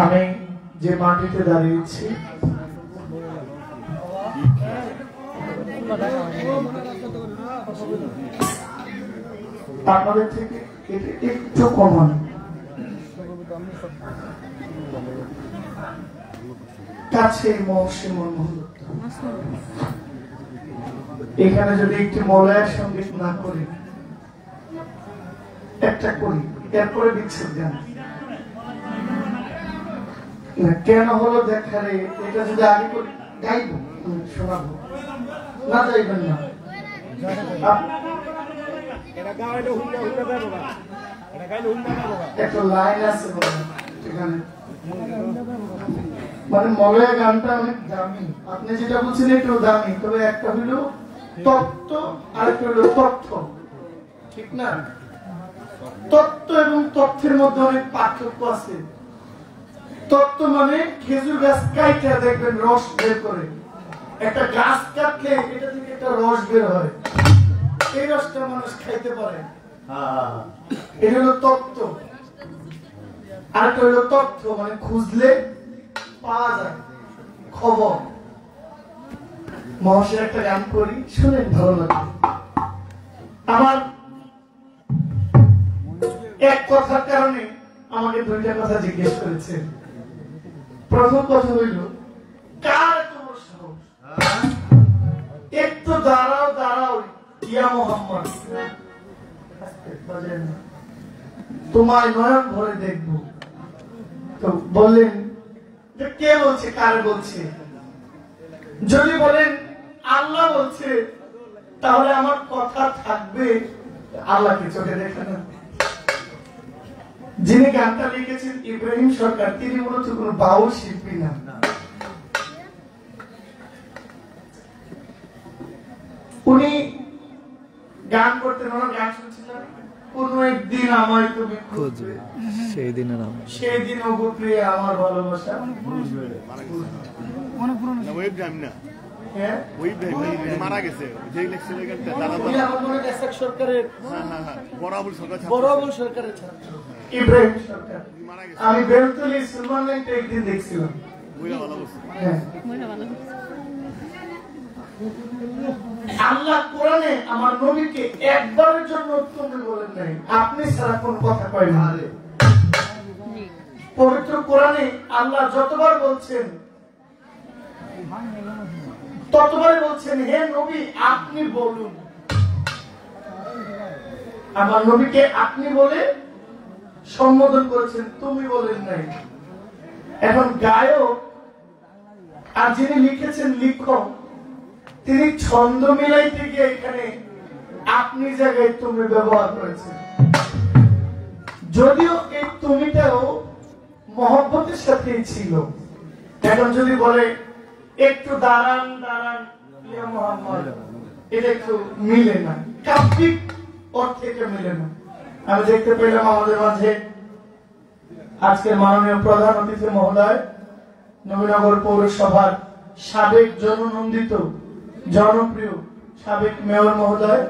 আমি যে মাটিতে দাঁড়িয়েছি আপনাদের থেকে একটু কমান, কাছে মহসিমর মুহূর্ত। এখানে যদি একটি মলয়ের সঙ্গীত না করি, একটা করি, এরপরে বিচ্ছেদ দেন কেন হলো দেখারে, এটা যদি আগে করি গাইব শোনাবো, না যাইবেন না। একটা লাইন আছে এখানে, মানে মলয়া গানটা অনেক দামি, আপনি যেটা বলছেন একটু দামি, তবে একটা হইল তত্ত্ব আর একটা হইল তথ্য, ঠিক না? তত্ত্ব এবং তথ্যের মধ্যে অনেক পার্থক্য আছে। তত্ত্ব মানে খেজুর গাছ কাইটা দেখবেন রস বের করে, একটা গাছ কাটলে এটা থেকে একটা রস বের হয়, এই রসটা মানুষ খাইতে পারে, এটা হলো তত্ত্ব। আর একটা হলো তথ্য মানে খুঁজলে পাওয়া যায় খবর। মহাশয় একটা গান করি, শুনেন, ভালো লাগে। আমার এক কথার কারণে আমাকে দুইটা কথা জিজ্ঞেস করেছে। প্রথম কথা হইল, কার তোমার সাহস, একটু দাঁড়াও দাঁড়াও ইয়া মোহাম্মদ, তোমায় নয়ন ভরে দেখবো। তো বললেন কে বলছে, কার বলছে? যদি বলেন আল্লাহ বলছে, তাহলে আমার কথা থাকবে? আল্লাহকে চোখে দেখে না। যিনি গানটা লিখেছেন ইব্রাহিম সরকার, তিনি মূলত কোন বাউল শিল্পী না। উনি গান করতেন, ওনার গান শুনছিলেন, কোন একদিন আমায় তুমি খুঁজবে, সেই দিনের নাম, সেই দিন ওগুপ্রে আমার ভালোবাসা মারা গেছে। ইব্রাহিম সরকার, আমি বেলতলি সুলমান লাইনটা একদিন দেখছিলাম। আল্লাহ কোরআনে আমার নবীকে একবারের জন্য তুমি বলেন নাই আপনি ছাড়া কোন কথা কয় না। পবিত্র কোরআনে আল্লাহ যতবার বলছেন ততবার বলছেন হে নবী আপনি বলুন। আমার নবীকে আপনি বলে সম্বোধন করেছেন, তুমি বলেন নাই। এখন গায়ক আর যিনি লিখেছেন লিখক, তিনি ছন্দ মিলাইতে গিয়ে এখানে আপনি জায়গায় তুমি ব্যবহার করেছেন। যদিও এই তুমিটাও মহব্বতের সাথেই ছিল। এখন যদি বলে একটু দাঁড়ান দাঁড়ান ইয়া মুহাম্মদ, এটা একটু মিলে না, কাব্যিক অর্থে এটা মিলে না। আমি দেখতে পেলাম আমাদের মাঝে আজকের মাননীয় প্রধান অতিথি মহোদয়, নবীনগর পৌরসভার সাবেক জননন্দিত জনপ্রিয় সাবেক মেয়র মহোদয়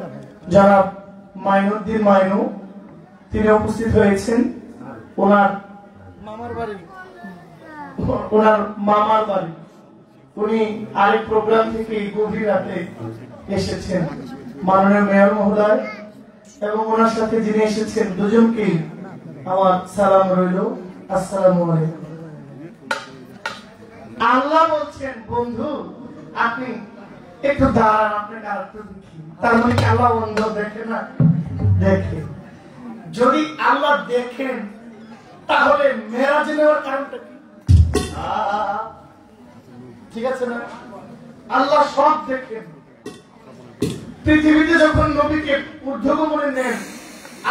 জনাব মাইনুদ্দিন মাইনু, তিনি উপস্থিত হয়েছেন। ওনার মামার বাড়ি উনি আরেক প্রোগ্রাম থেকে গভীর রাতে এসেছেন। মাননীয় মেয়র মহোদয় এবং ওনার সাথে যিনি এসেছেন দুজনকেই আমার সালাম রইল, আসসালামু আলাইকুম। আল্লাহ বলছেন, বন্ধু আপনি একটু দাঁড়ান, আপনাকে আর একটু দেখি। তার মানে কি আল্লাহ বন্ধু দেখে না? দেখে। যদি আল্লাহ দেখেন তাহলে মেরাজে নেওয়ার কারণটা কি? ঠিক আছে না? আল্লাহ সব দেখেন। পৃথিবীতে যখন নবীকে ঊর্ধ্বগমনে নেন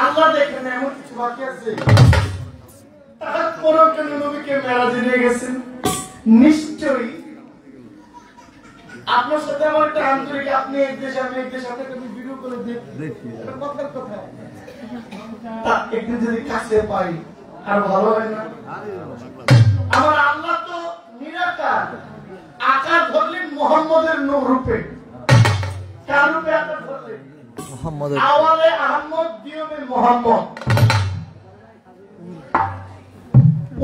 আল্লাহ দেখেন, এমন কিছু বাকি আছে? তারপরেও কেন নবীকে মেরাজে নিয়ে গেছেন? নিশ্চয়ই আপনার সাথে আমার একটা আন্তরিক, আপনি এক দেশে আমি এক দেশে, আপনাকে আমি ভিডিও করে দেখি, কথার কথা। একদিন যদি কাছে পাই আর ভালো হয় না? আমার আল্লাহ তো নিরাকার, আকার ধরলেন মুহাম্মদের রূপে। কার রূপে আকার ধরলেন? মুহাম্মদের। আওয়ালে আহমদ, দিয়মে মুহাম্মদ।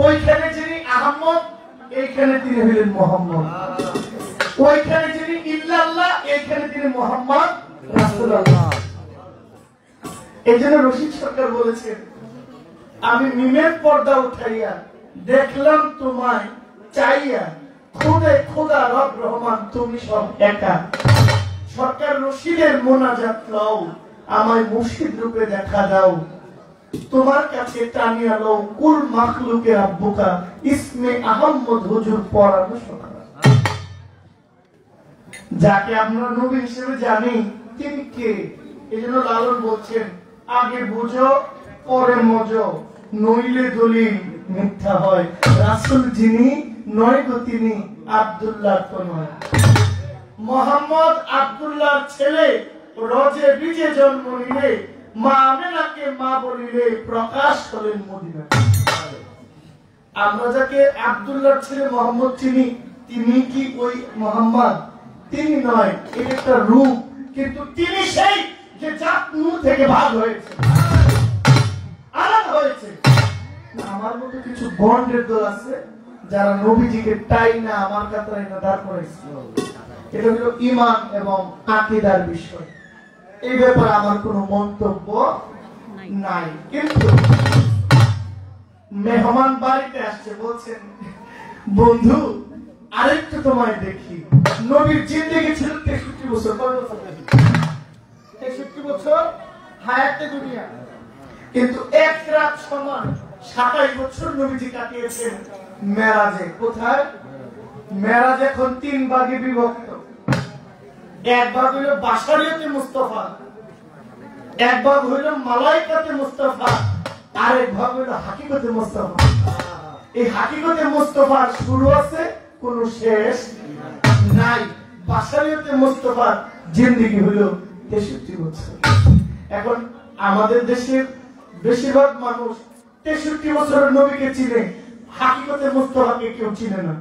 ওইখানে যিনি আহমদ, এইখানে তিনি হলেন মুহাম্মদ। ওইখানে যিনি ইল্লাল্লাহ, এইখানে তিনি মুহাম্মদ রাসূলুল্লাহ। এইজন্য রশিদ সরকার বলেছেন, আমি মিমের পর্দা উঠাইয়া দেখলাম তোমায় চাইয়া, খুদে খোদা রব রহমান তুমি সব একা। সরকার রশিদের মোনাজাত লও, আমায় মুর্শিদ রূপে দেখা দাও। তোমার কাছে টানিয়া লও কুল মাখলুকের আব্বুকা, ইসমে আহমদ হুজুর পড়ানো সখা। যাকে আমরা নবী হিসেবে জানি তিনি কে? এজন্য লালন বলছেন, আগে বুঝো পরে মজো, নইলে দলিল মিথ্যা হয়। রাসূল যিনি নয় গো তিনি আব্দুল্লাহ তো নয়। মোহাম্মদ আব্দুল্লাহর ছেলে, রজে বীজে জন্ম নিলে, মা আমেনাকে মা বলিলে প্রকাশ হলেন মদিনা। আমরা যাকে আব্দুল্লাহর ছেলে মোহাম্মদ চিনি, তিনি কি ওই মোহাম্মদ? তিনি নয়, এটা একটা রূপ, কিন্তু তিনি সেই যে জাত নূর থেকে ভাগ হয়েছে, আলাদা হয়েছে। আমার মতো কিছু বন্ডের দল আছে যারা নবীজিকে টাই না আমার কাতায় না দাঁড় করেছে। এটা হলো ঈমান এবং আকীদার বিষয়। এই ব্যাপারে আমার কোনো মন্তব্য নাই। কিন্তু মেহমান বাড়িতে আসছে, বলছেন বন্ধু আরেকটু তোমায় দেখি। নবীর জিন্দেগি ছিল 63 বছর। 63 বছর হায়াতে দুনিয়া, কিন্তু এক রাত সমান 27 বছর নবীজি কাটিয়েছেন মেরাজে। কোথায়? মেরাজ এখন 3 ভাগে বিভক্ত। এক ভাগ হইল বাশারিয়তে মুস্তাফা, এক ভাগ হইল মালাইকাতে মুস্তাফা, আরেক ভাগ হইল হাকিকতে মুস্তাফা। এই হাকিকতে মুস্তাফার শুরু আছে, কোন শেষ নাই। বাশারিয়তে মুস্তাফার জিন্দেগি হইল 63 বছর। এখন আমাদের দেশের বেশিরভাগ মানুষ 63 বছরের নবীকে চিনে, হাকিকতে মুস্তাফাকে কেউ চিনে না।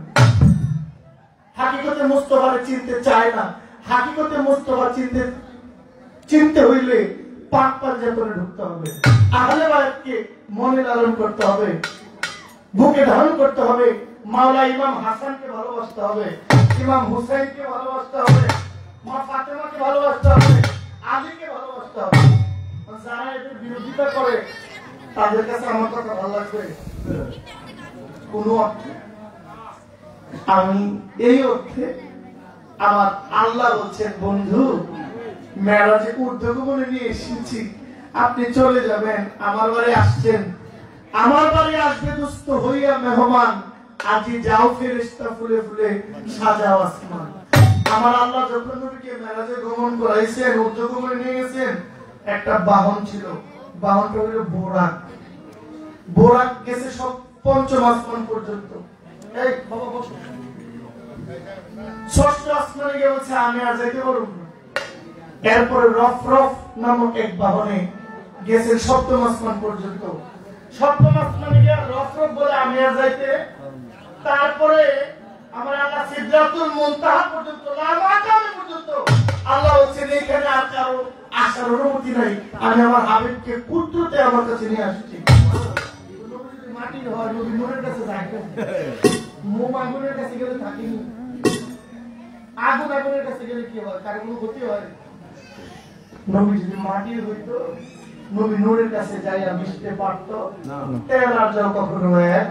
হাকিকতে মুস্তাফাকে চিনতে চায় না। হাকিকতে মুস্তাফা চিনতে হইলে পাক পাঞ্জাতনে ঢুকতে হবে, আহলে বায়াতকে মনে লালন করতে হবে, বুকে ধারণ করতে হবে। মাওলা ইমাম হাসানকে ভালোবাসতে হবে, ইমাম হুসাইনকে ভালোবাসতে হবে, মা ফাতেমাকে ভালোবাসতে হবে, আলীকে ভালোবাসতে হবে। যারা এদের বিরোধিতা করে তাদের কাছে আমার কথা ভালো লাগবে কোন অর্থে? আমি এই অর্থে, আমার আল্লাহ বলছেন, বন্ধু মেরাজে ঊর্ধ্বগমনে নিয়ে এসেছি, আপনি চলে যাবেন। আমার বাড়ি আসছেন, আমার বাড়ি আসবে দুস্থ হইয়া মেহমান, আজি যাও ফেরেশতা ফুলে ফুলে সাজাও আসমান। আমার আল্লাহ যখন নবীকে মেরাজে গমন করাইছেন, ঊর্ধ্বগমনে নিয়ে গেছেন, একটা বাহন ছিল, বাহনটা হলো বোরাক। বোরাক গেছে সব ৫ম আসমান পর্যন্ত। এই বাবা বসো। ৬ষ্ঠ আসমানে গিয়ে বলছে আমি আর যাইতে পারব না। এরপরে রফরফ নামক এক বাহনে গেছেন ৭ম আসমান পর্যন্ত। ৭ম আসমানে গিয়ে রফরফ মস্তক বলে আমি আর যাইতে, তারপরে আমার আল্লাহ সিদরাতুল মুনতাহা পর্যন্ত লামাকাম পর্যন্ত আল্লাহ বলেন এখানে আর কারো আসার অনুমতি নাই, আমি আমার হাবিবকে কুদরতে আমার কাছে নিয়ে আসছি। মাটির হয় নবী নূরের কাছে যায়, মোম আগুনের কাছে গেলে থাকেনি, আগুনের কাছে গেলে কি হয়, কার কোনো ক্ষতি হয়? নবী যদি মাটির হইতো, নবী নূরের কাছে যাইয়া মিশতে পারতো, তেল আর জল কখনো এক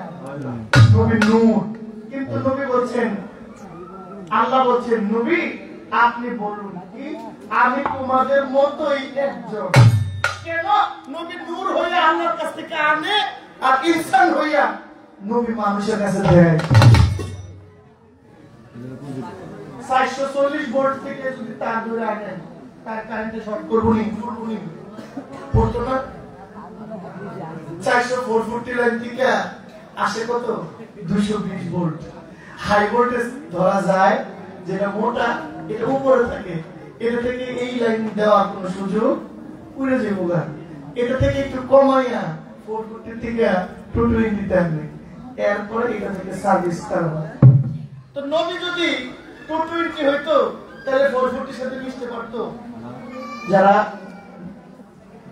নবী নূর। কিন্তু নবী বলছেন, আল্লাহ বলছেন নবী আপনি বলুন কি আমি তোমাদের মতোই একজন। কেন? নবী নূর হইয়া আল্লাহর কাছ থেকে আনে, আর ইনসান হইয়া নবী মানুষের কাছে দেয়। 440 ভোল্ট থেকে যদি তার ধরে আনেন, তার কারেন্টে শর্ট করবনি পড়তো না। 440 লাইন থেকে আসে কত? 220 ভোল্ট। হাই ভোল্টেজ ধরা যায় যেটা মোটা, এটা উপরে থাকে, এটা থেকে এই লাইন দেওয়ার কোনো সুযোগ উড়ে যাবো গা। এটা থেকে একটু কমাইয়া 440 থেকে 220 দিতে হবে, এরপরে এটা থেকে সার্ভিস করা হয়। তো নবী যদি 220 হইতো তাহলে 440 সাথে মিশতে পারতো। যারা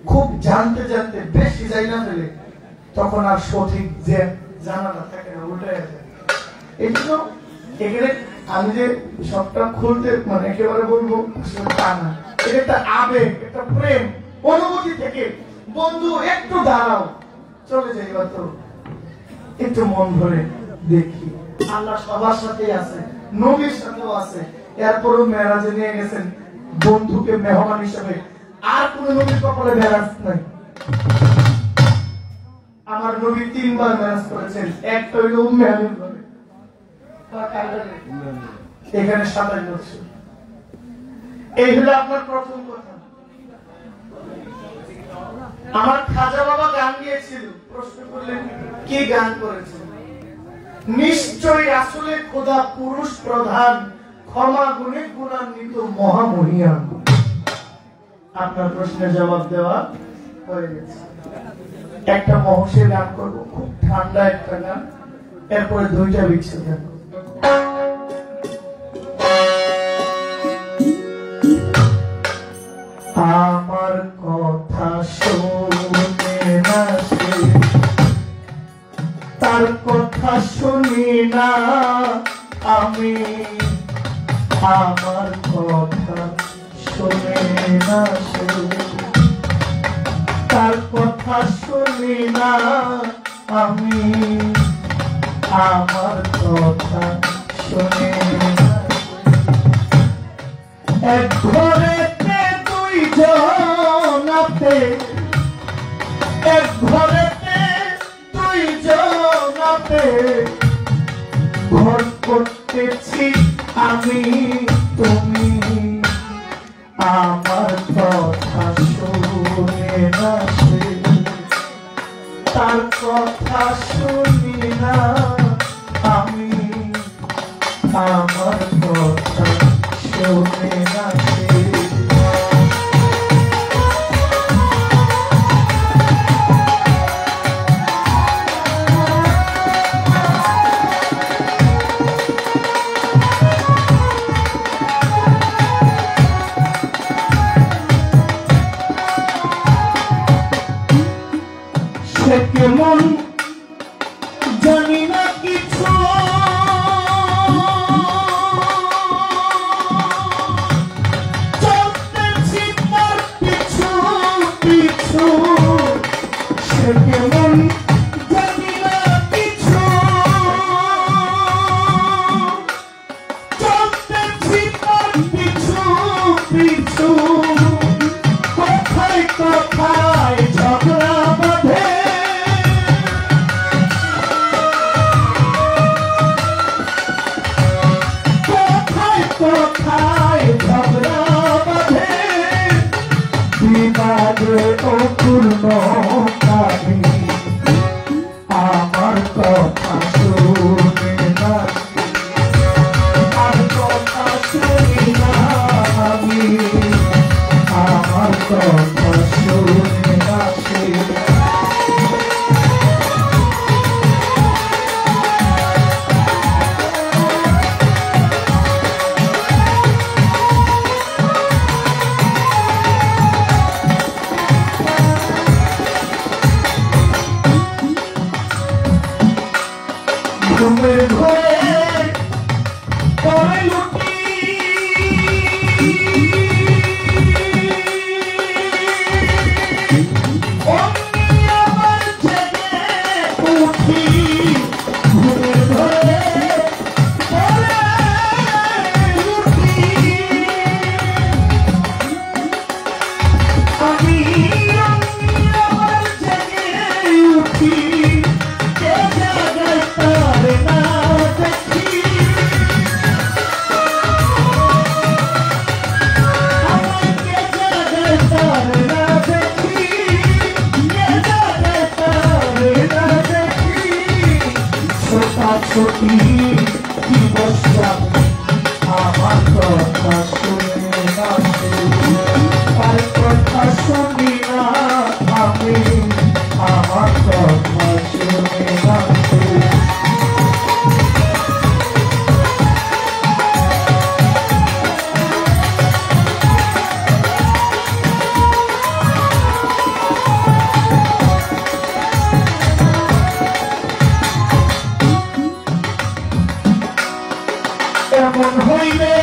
খুব জানতে জানতে বেশি যাই না ফেলে তখন আর সঠিক যে জানাটা থাকে না, উল্টে যায়। এই জন্য এখানে আমি যে সবটা খুলতে মানে একেবারে বলবো তা না, এটা একটা আবেগ, একটা প্রেম, অনুভূতি থেকে বন্ধু একটু দাঁড়াও, চলে যাই তো একটু মন ভরে দেখি। আল্লাহ সবার সাথেই আছে, নবীর সাথেও আছে, এরপরও মেরাজে নিয়ে গেছেন বন্ধুকে মেহমান হিসেবে। আর কোন নবীর কপালে মেরাজ নাই। আমার নবী 3 বার মেরাজ করেছেন, একটা হইল উম্মে হানির ঘরে, এখানে 27 বছর। এই হলো আপনার প্রথম কথা। আমার খাজা বাবা গান গিয়েছিল, প্রশ্ন করলেন কি গান করেছেন? নিশ্চয়ই আসলে খোদা পুরুষ প্রধান, ক্ষমা গুণে গুণান্বিত মহামহিয়ান। আপনার প্রশ্নের জবাব দেওয়া হয়ে গেছে। একটা মহসের গান করবো, খুব ঠান্ডা একটা গান, এরপরে 2টা বিচ্ছেদ গান। আমার কথা শুনে না সে, তার কথা শুনি না আমি, আমার কথা শুনে না সে, তার কথা শুনি না আমি, আমার কথা শুনে না। এক ঘরেতে 2 জনাতে, এক ঘরেতে 2 জনাতে ঘর করতেছি আমি তুমি, আমার কথা শুনে না সে, তার কথা শুনি না আমি, আমার কথা শুনে না সে। কেমন জানি না কিছু, চলতেছি তার পিছু পিছু, সে কেমন জানি না কিছু, চলতেছি তার পিছু পিছু, কোথায় কোথায় ঝগড়া বাঁধে, কোথায় ঝগড়া বাঁধে, বিবাদে অপূর্ণ কাহিনী, আমার কথা শুনে না, আমার কথা শুনি না আমি, আমার কথা শুনে না সে। ঘুমের ঘরে পরে লুটি অমনি আবার জেগে উঠি ঘুমের ঘরে পরে লুটি আমি অমনি আবার জেগে উঠি কে জাগায় তার না দেখি আমায় কে জাগায় তার না দেখি কে জাগায় তার না দেখি ছোটাছুটি কি বসলাম আমার কথা শুনে না তার কথা শুনি না আমি আমার কথা শুনে না এমন হইলে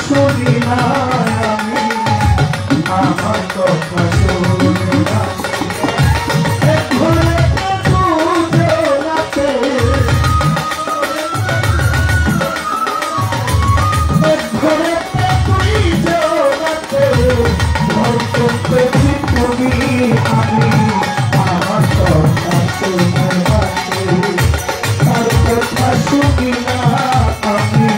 শুনি না আমি আমার কথা শুনি না ঘরে রাতে ঘরে তুই রাতে ঘর করতে তুমি আমি আমার কথা শুনে রাখি তার কথা শুনি না আমি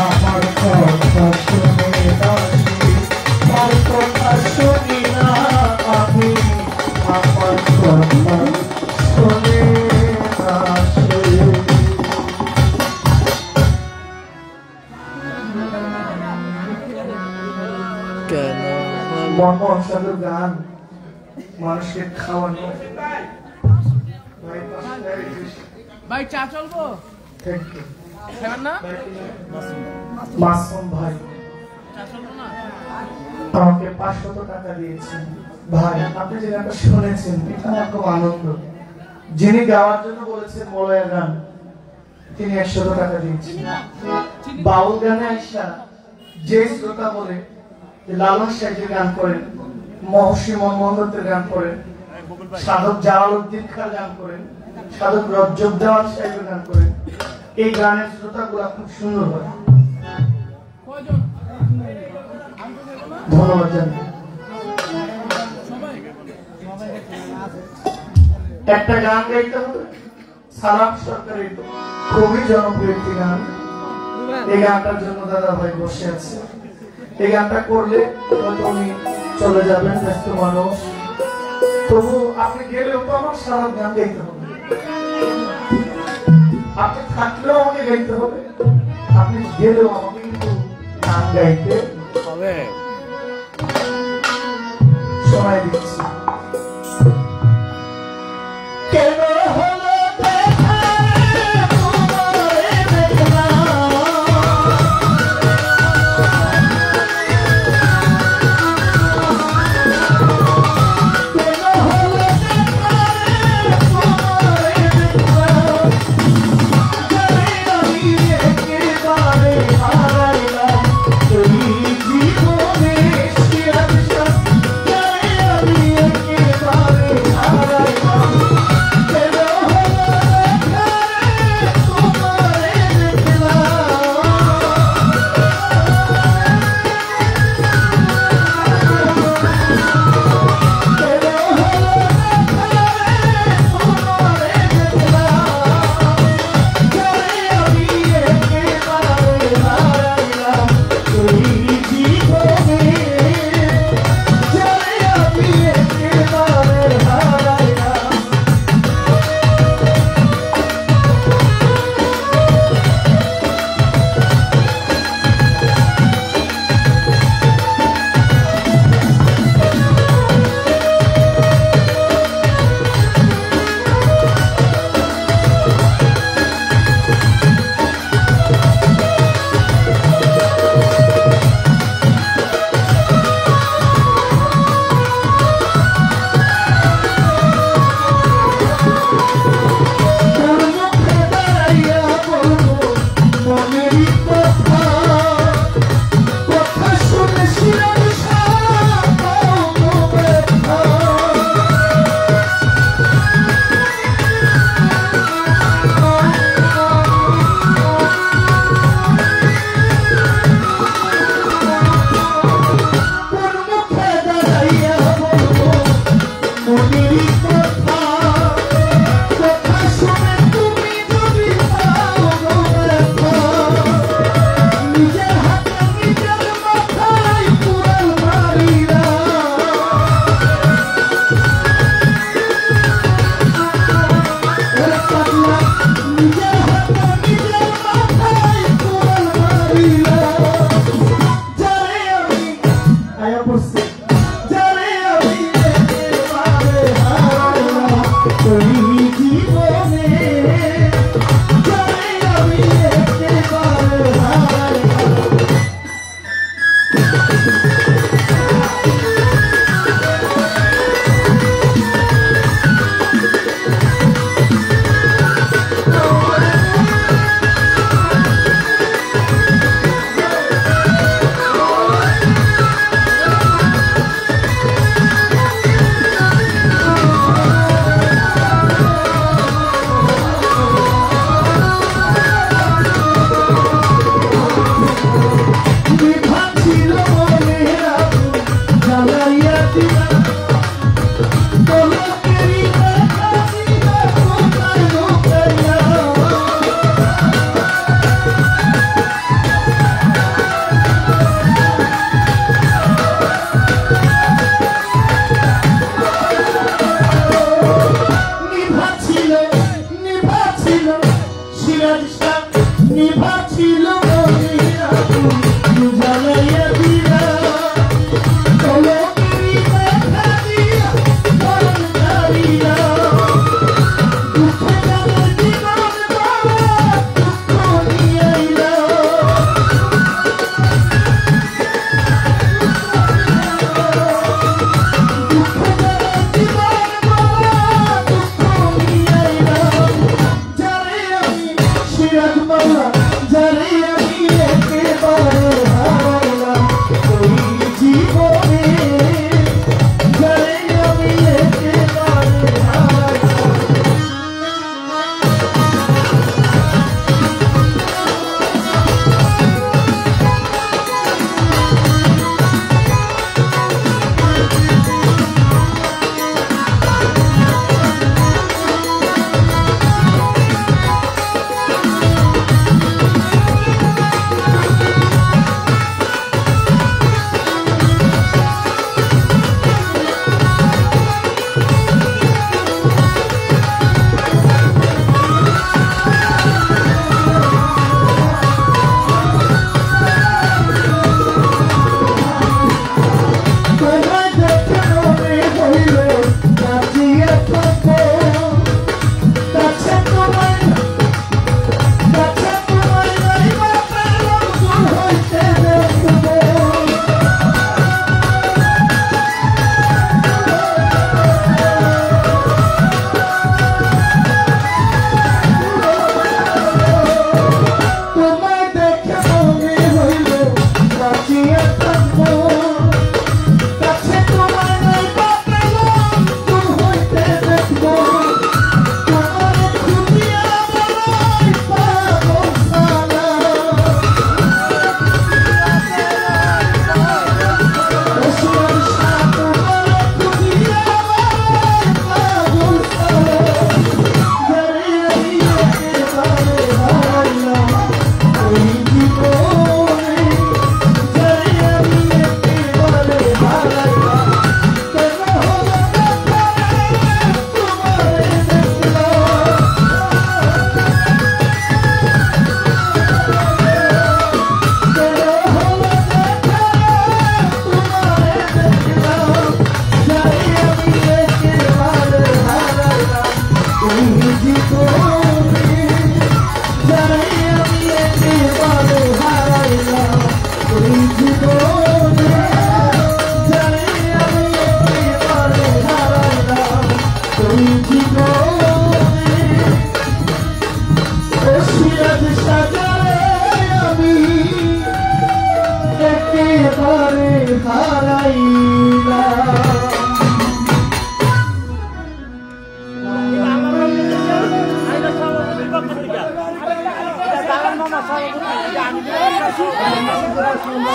আমার কথা শুনে রাখি তার কথা শুনি না আমি আমার কথা শুনে রাখি মর্মসাধু গান মানুষকে খাওয়ানো ভাই চা চলবো থ্যাংক ইউ খাবেন না মাসুম ভাই চা চলবো না আমাকে 500 টাকা দিয়েছেন ভাই আপনি যে গানটা শুনেছেন এটা আমার খুব আনন্দ যিনি গাওয়ার জন্য বলেছেন মলয়া গান তিনি 100 টাকা দিয়েছেন বাউল গানে আইসা যে শ্রোতা বলে যে লালন সাহেবের গান করেন মহর্ষি মনমোহন দত্তের গান করেন সাধক জালালউদ্দিন খান গান করেন সাধক রজ্জব দেওয়ান সাহেবের গান করেন এই গানের শ্রোতাগুলো খুব সুন্দর হয় ধন্যবাদ জানাই একটা গান গাইতে হবে সালাম সরকারের খুবই জনপ্রিয় একটি গান এই গানটার জন্য দাদা ভাই বসে আছে এই গানটা করলে হয়তো উনি চলে যাবেন ব্যস্ত মানুষ তবু আপনি গেলেও তো আমার সারা গান গাইতে হবে আপনি থাকলেও আমাকে গাইতে হবে আপনি গেলেও আমাকে কিন্তু গান গাইতে হবে সময় দিচ্ছি কেন হলো দেখা তোমায় দেখলাম কেন হলো দেখা তোমায় দেখলাম আমি একেবারে হারাইলাম এই জীবনে আমি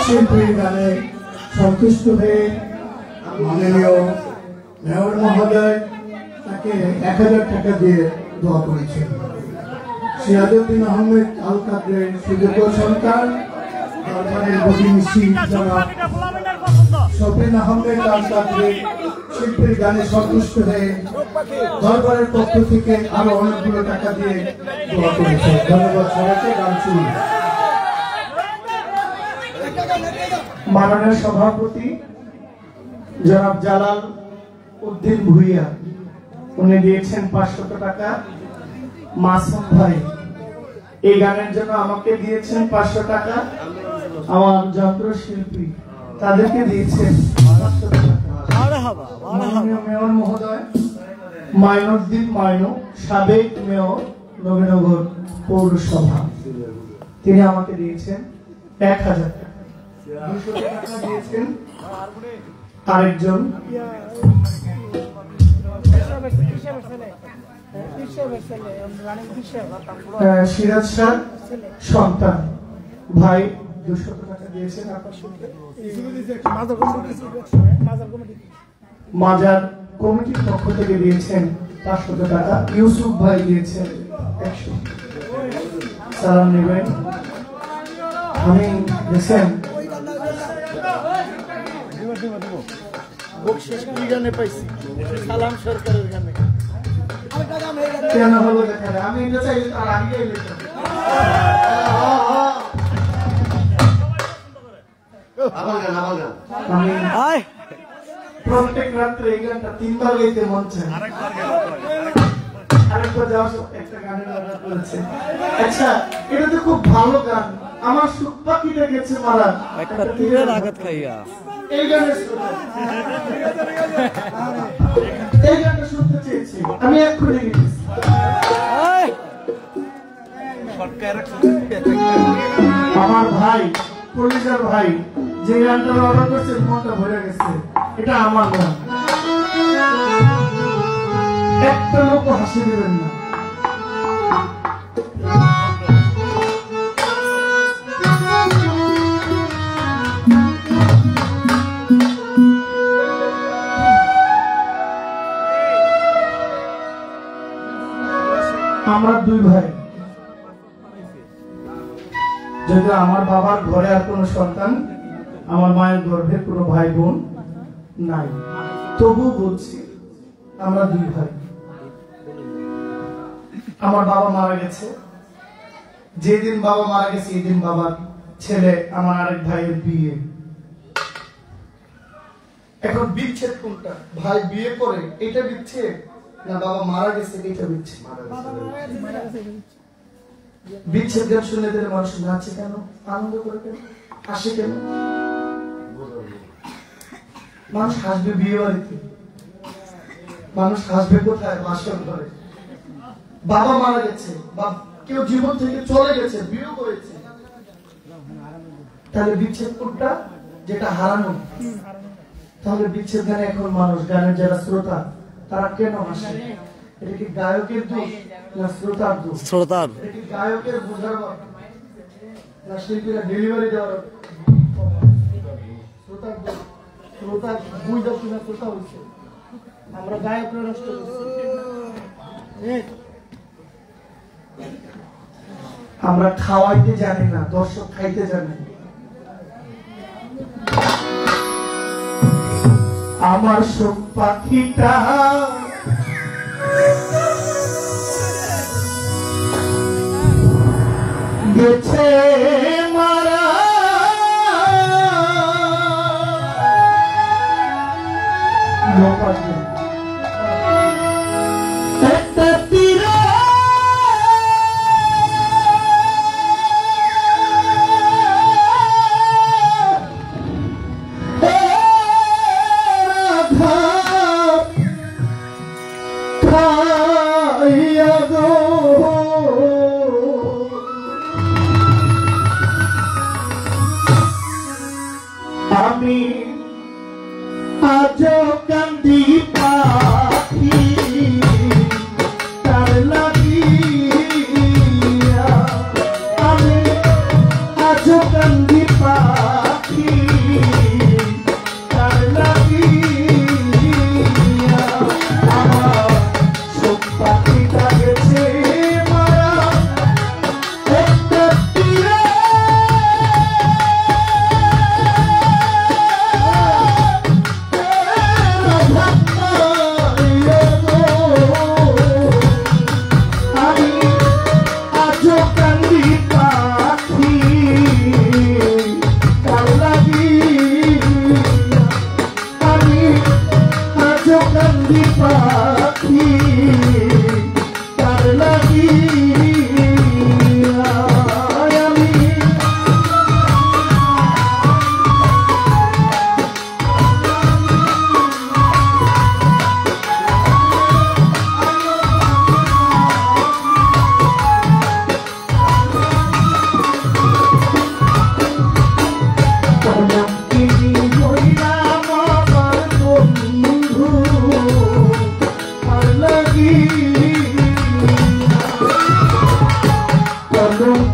শিল্পীর গানে সন্তুষ্ট হয়ে মাননীয় মেয়র মহোদয় তাকে 1000 টাকা দিয়ে দোয়া করেছেন। সিরাজউদ্দিন আহমেদ আল কাদরের সুযোগ্য সন্তান দরবারের প্রতিনিধি জনাব শফিন আহমেদ আল কাদরের শিল্পীর গানে সন্তুষ্ট হয়ে দরবারের পক্ষ থেকে আরো অনেকগুলো টাকা দিয়ে দোয়া করেছে। ধন্যবাদ সবাইকে। গান শুরু। মাননীয় সভাপতি জনাব জালাল উদ্দিন ভুইয়া উনি দিয়েছেন 500 টাকা। মাসুম ভাই এই গানের জন্য আমাকে দিয়েছেন 500 টাকা। আমার যন্ত্রশিল্পী তাদেরকে দিয়েছেন 500 টাকা। মাননীয় মেয়র মহোদয় মাইনুদ্দিন মাইনু, সাবেক মেয়র নবীনগর পৌরসভা, তিনি আমাকে দিয়েছেন 1000 টাকা। 200 টাকা দিয়েছেন আরেকজন সিরাজ শাহ সন্তান ভাই 200 টাকা দিয়েছেন। মাজার কমিটির পক্ষ থেকে দিয়েছেন 500 টাকা। ইউসুফ ভাই দিয়েছেন 100। সালাম নেবেন। আমি দেখছেন কেন হলো দেখা যায়। আমি এটা চাইলে তার আগেই লিখতাম। আমি প্রত্যেক রাত্রে এই গানটা 3 বার গাইতে মন চায়। আরেকবার যাওয়ার একটা গানের অর্ডার করেছে। আচ্ছা, এটা তো খুব ভালো গান। আমার সুখ পাখিটা গেছে মারা একটা তীরের আঘাত খাইয়া এই গানের শ্রোতা। এই গানটা শুনতে চেয়েছি আমি এক্ষুনি গেছি। আমার ভাই কলিজার ভাই যে গানটা অর্ডার করছে মনটা ভরে গেছে। এটা আমার গান। একটা লোক হাসি দেবেন না। আমরা 2 ভাই, যদি আমার বাবার ঘরে আর কোনো সন্তান, আমার মায়ের গর্ভে কোনো ভাই বোন নাই, তবু বলছি আমরা 2 ভাই। আমার বাবা মারা গেছে। যেদিন বাবা মারা গেছে এই দিন বাবার ছেলে আমার আরেক ভাইয়ের বিয়ে। এখন বিচ্ছেদ কোনটা? ভাই বিয়ে করে এটা বিচ্ছেদ, না বাবা মারা গেছে এটা বিচ্ছেদ? বিচ্ছেদ গান শুনে দিলে মানুষ নাচে কেন, আনন্দ করে কেন, হাসে কেন? মানুষ হাসবে বিয়ে বাড়িতে, মানুষ হাসবে কোথায়? বাসর ঘরে। বাবা মারা গেছে বা কেউ জীবন থেকে চলে গেছে, বিয়ে করেছে, তাহলে বিচ্ছেদ কোনটা? যেটা হারানো। তাহলে বিচ্ছেদ গানে এখন মানুষ, গানের যারা শ্রোতা তারা কেন হাসে? এটা কি গায়কের দোষ না শ্রোতার দোষ? শ্রোতার। এটা কি গায়কের বোঝার না শিল্পীরা ডেলিভারি দেওয়ার? শ্রোতার দোষ। শ্রোতা বুঝা কিনা শ্রোতা হচ্ছে, আমরা গায়করা নষ্ট করছি। আমরা খাওয়াইতে জানি না, দর্শক খাইতে জানি। আমার সুখ পাখিটা গেছে মারা, একটা তীরে আমি আজ কান্দি পাখি তার লাগিয়া, আমি আজ কান্দি পাখি তার লাগিয়া, আমার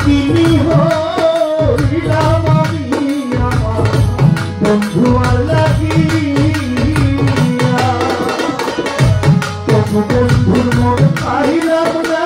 তিনি হইলাম আমি আমার বন্ধু লাগিয়া তবু বন্ধুর মন পাইলাম না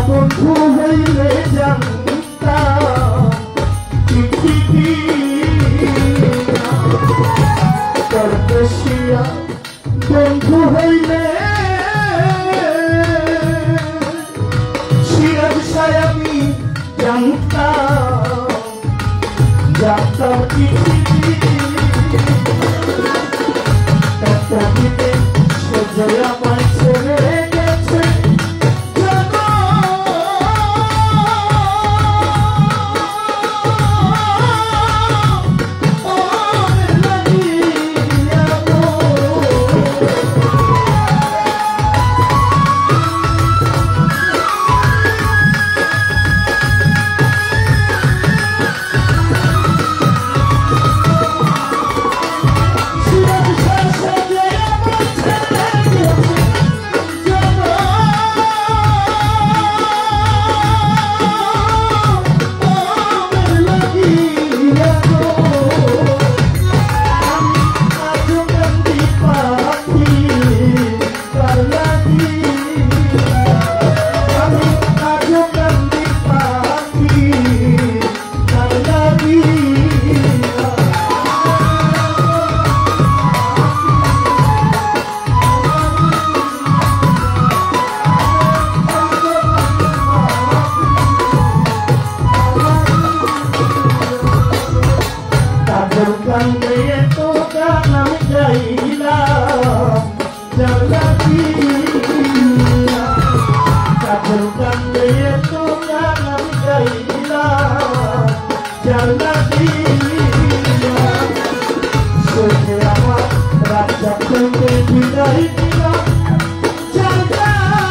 বন্ধু হইলে জানতাম পৃথিবী পরদেশিয়া বন্ধু হইলে সিরাজ সায়ামি জানতাম জানতাম পৃথিবী একটা দিতে সে আমায় ছেড়ে গেছে Jaya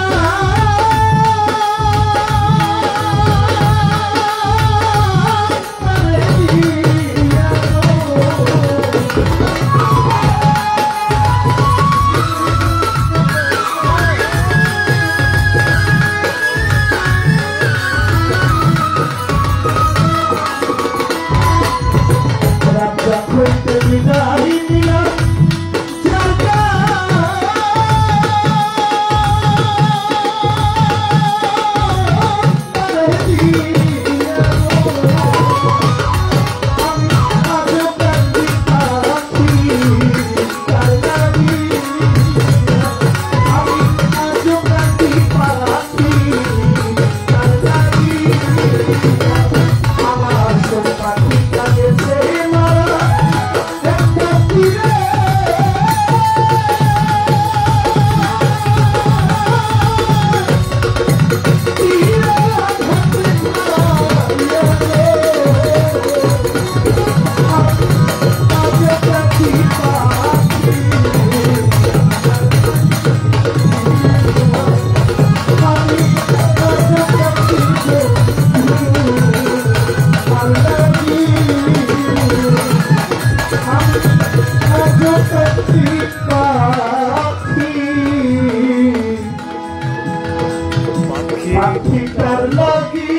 পাখিটার লাগি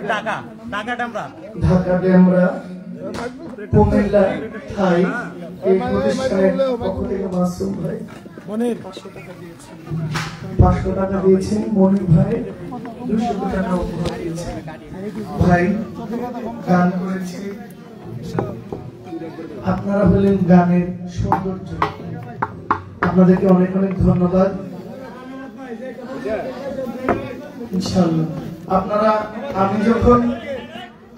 ঢাকা ডেমরা কুমিল্লা থাই এই প্রতিষ্ঠানের পক্ষ থেকে মাসুম ভাই 500 টাকা দিয়েছেন, মনির ভাই 200 টাকা উপহার দিয়েছেন। ভাই গান করেছে, আপনারা বলেন গানের সৌন্দর্য। আপনাদেরকে অনেক অনেক ধন্যবাদ। ইনশাআল্লাহ আপনারা, আমি যখন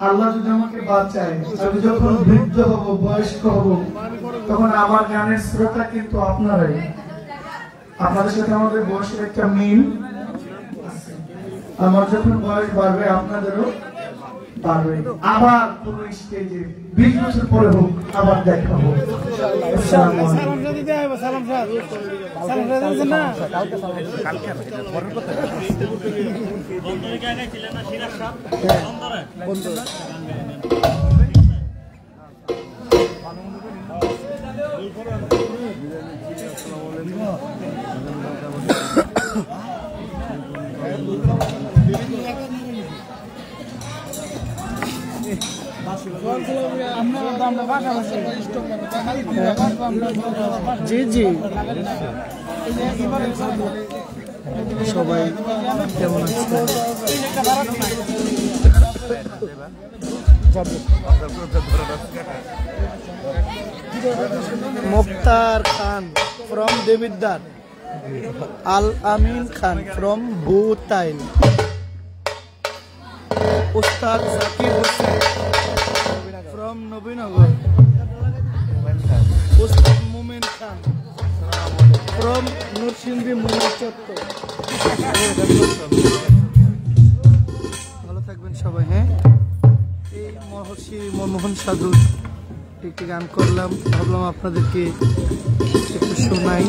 আল্লাহ যদি আমাকে বাঁচায়, আমি যখন বৃদ্ধ হব, বয়স্ক হব, তখন আমার গানের শ্রোতা কিন্তু আপনারাই। আপনাদের সাথে আমাদের বয়সের একটা মিল আছে। আমার যখন বয়স বাড়বে আপনাদেরও বাড়বে। আবার কোন স্টেজে 20 বছর পরে হোক আবার দেখা হোক। জি জি সবাই কেমন আছে? মুক্তার খান from Debidwar, Al Amin Khan from ভূতাইল, উস্তাদ জাকির হোসেন from নবীনগর, উস্তাদ মোমেন খান from নরসিংদী মোমেন চত্বর। ভালো থাকবেন সবাই। হ্যাঁ, এই মহর্ষি মনমোহন সাধুর একটি গান করলাম, ভাবলাম আপনাদেরকে একটু শোনাই।